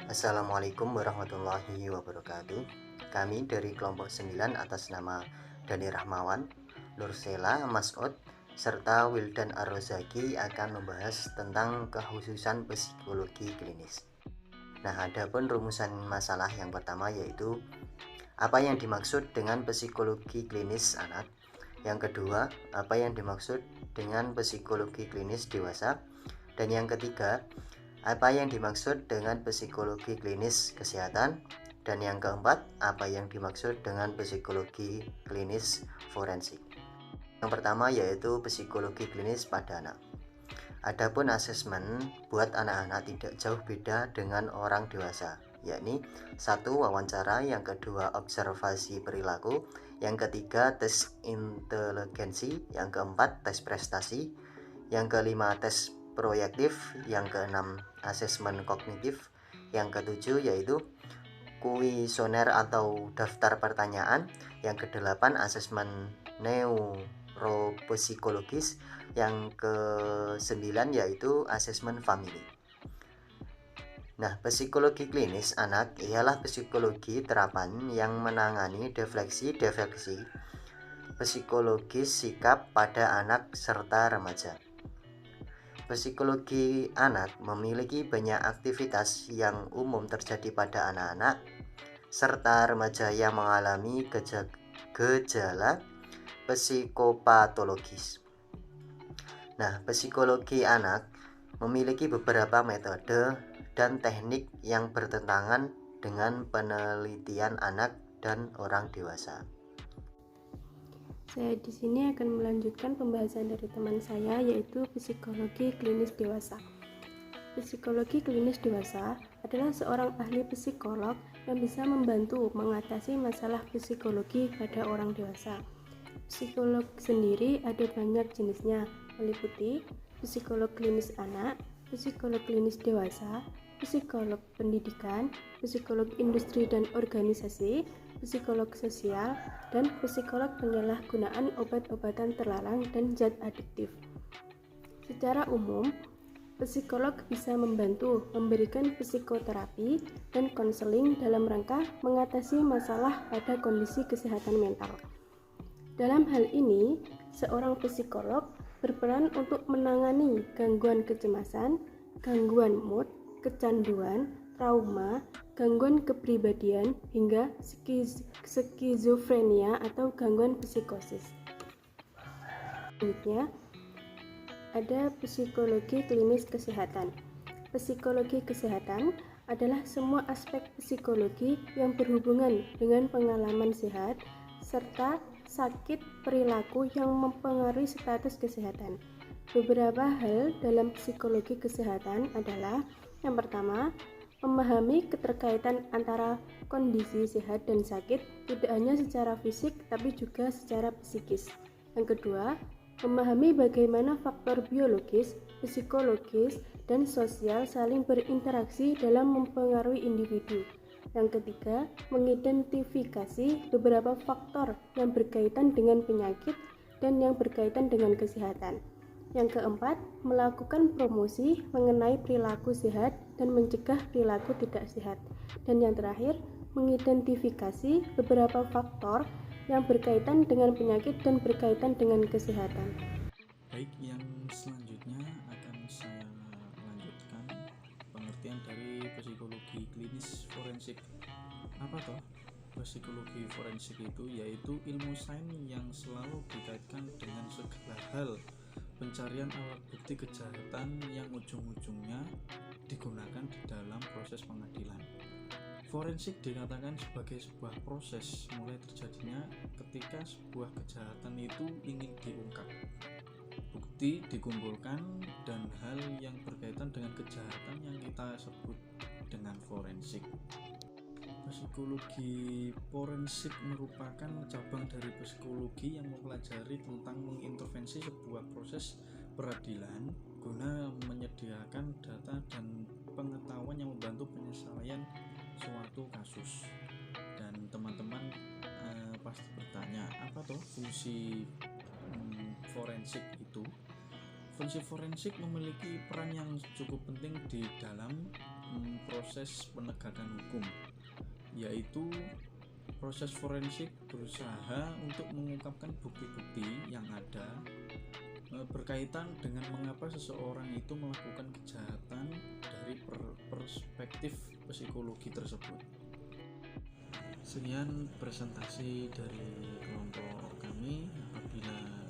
Assalamualaikum warahmatullahi wabarakatuh. Kami dari kelompok 9 atas nama Dani Rahmawan, Nursela Mas'ud, serta Wildan Ar-Rozaki akan membahas tentang kekhususan psikologi klinis. Nah, adapun rumusan masalah yang pertama yaitu apa yang dimaksud dengan psikologi klinis anak. Yang kedua, apa yang dimaksud dengan psikologi klinis dewasa. Dan yang ketiga, apa yang dimaksud dengan psikologi klinis kesehatan. Dan yang keempat, apa yang dimaksud dengan psikologi klinis forensik. Yang pertama yaitu psikologi klinis pada anak. Adapun asesmen buat anak-anak tidak jauh beda dengan orang dewasa, yakni satu wawancara, yang kedua observasi perilaku, yang ketiga tes inteligensi, yang keempat tes prestasi, yang kelima tes proyektif, yang keenam asesmen kognitif, yang ketujuh yaitu kuesioner atau daftar pertanyaan, yang kedelapan asesmen neuropsikologis, yang ke-9 yaitu asesmen famili. Nah, psikologi klinis anak ialah psikologi terapan yang menangani defleksi psikologis sikap pada anak serta remaja. Psikologi anak memiliki banyak aktivitas yang umum terjadi pada anak-anak serta remaja yang mengalami gejala psikopatologis. Nah, psikologi anak memiliki beberapa metode dan teknik yang bertentangan dengan penelitian anak dan orang dewasa. Saya di sini akan melanjutkan pembahasan dari teman saya, yaitu psikologi klinis dewasa. Psikologi klinis dewasa adalah seorang ahli psikolog yang bisa membantu mengatasi masalah psikologi pada orang dewasa. Psikolog sendiri ada banyak jenisnya, meliputi psikolog klinis anak, psikolog klinis dewasa, psikolog pendidikan, psikolog industri dan organisasi, psikolog sosial, dan psikolog penyalahgunaan obat-obatan terlarang dan zat adiktif. Secara umum, psikolog bisa membantu memberikan psikoterapi dan konseling dalam rangka mengatasi masalah pada kondisi kesehatan mental. Dalam hal ini, seorang psikolog berperan untuk menangani gangguan kecemasan, gangguan mood, kecanduan, trauma, gangguan kepribadian, hingga skizofrenia atau gangguan psikosis. Selanjutnya, ada psikologi klinis kesehatan. Psikologi kesehatan adalah semua aspek psikologi yang berhubungan dengan pengalaman sehat serta sakit perilaku yang mempengaruhi status kesehatan. Beberapa hal dalam psikologi kesehatan adalah: yang pertama, memahami keterkaitan antara kondisi sehat dan sakit tidak hanya secara fisik tapi juga secara psikis. Yang kedua, memahami bagaimana faktor biologis, psikologis, dan sosial saling berinteraksi dalam mempengaruhi individu. Yang ketiga, mengidentifikasi beberapa faktor yang berkaitan dengan penyakit dan yang berkaitan dengan kesehatan. Yang keempat, melakukan promosi mengenai perilaku sehat dan mencegah perilaku tidak sehat. Dan yang terakhir, mengidentifikasi beberapa faktor yang berkaitan dengan penyakit dan berkaitan dengan kesehatan. Baik, yang selanjutnya akan saya lanjutkan pengertian dari psikologi klinis forensik. Apa toh psikologi forensik itu? Yaitu ilmu sains yang selalu dikaitkan dengan segala hal pencarian alat bukti kejahatan yang ujung-ujungnya digunakan di dalam proses pengadilan. Forensik dikatakan sebagai sebuah proses mulai terjadinya ketika sebuah kejahatan itu ingin diungkap, bukti dikumpulkan, dan hal yang berkaitan dengan kejahatan yang kita sebut dengan forensik. Psikologi forensik merupakan cabang dari psikologi yang mempelajari tentang mengintervensi sebuah proses peradilan guna menyediakan data dan pengetahuan yang membantu penyelesaian suatu kasus. Dan teman-teman pasti bertanya, apa tuh fungsi forensik itu? Fungsi forensik memiliki peran yang cukup penting di dalam proses penegakan hukum, yaitu proses forensik berusaha untuk mengungkapkan bukti-bukti yang ada berkaitan dengan mengapa seseorang itu melakukan kejahatan dari perspektif psikologi tersebut. Sekian presentasi dari kelompok kami. Apabila